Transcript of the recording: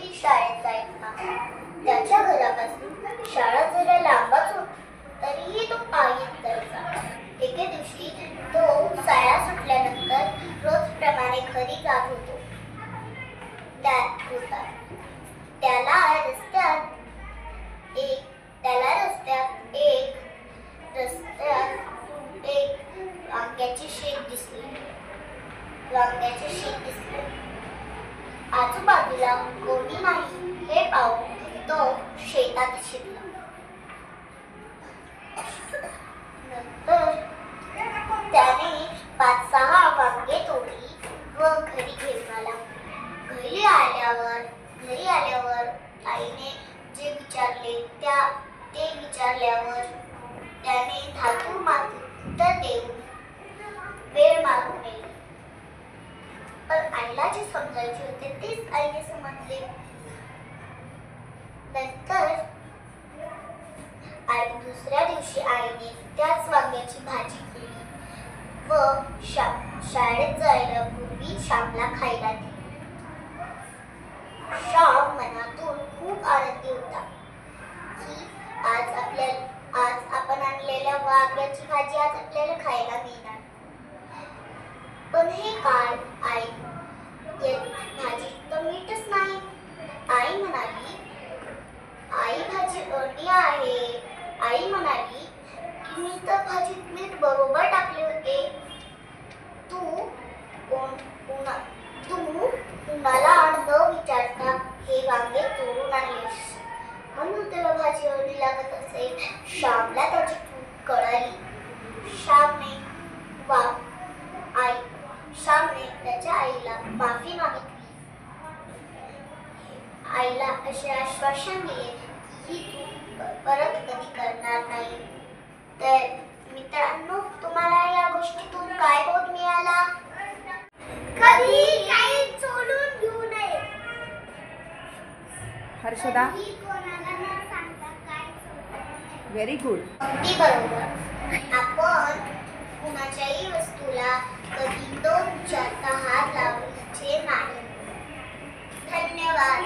पूर्वी शाळेत जायचा. त्याच्या घरापासून शाळा जरा लांबच होती, तरीही तो पायीच जायचा. एके दिवशी तो शाळा सुटल्यानंतर रोजप्रमाणे घरी जात होता. त्याला रस्त्यात एक वांग्याचे शेत दिसले. आजूबाजूला कोणी नाही हे पाहून तो शेतात शिरला. नंतर त्याने 5-6 वांगे तोडली व घरी घेऊन आला. घरी आल्यावर आईने जे विचारल्यावर त्याने धातू उत्तर देऊन वेळ मागून नेली. पण आईला जे समजायचे होते तेच आईने समजले. नंतर दुसऱ्या दिवशी आईने त्याच वांग्याची भाजी केली व शाळेत जायला पूर्वी श्यामला खायला दिली. श्याम मनातून खूप आनंदी होता की आज आपण आणलेल्या वांग्याची भाजी आज आपल्याला खायला मिळणार. पण हे काय आई, भाजीत तर मीठच नाही. आई म्हणाली, आई भाजी ओढली आहे. आई म्हणाली की मी तर भाजीत मीठ बरोबर टाकले होते. तू कुणाला न विचारता हे वांगे तोडून आणलेस, म्हणून तुला भाजी ओढली लागत असेल. श्यामला त्याची चूक कळली. श्यामने त्याच्या आईला माफी मागितली. आईला असे आश्वासन दिले की ही चूक परत कधी करणार नाही. तर मित्रांनो, तुम्हाला या गोष्टीतून काय बोध मिळाला? कधी काही सोडून घेऊ नये. Harshada, very good. अगदी बरोबर. आपण कुणाच्याही वस्तूला कधी न विचारता हात लावायचे नाही. धन्यवाद.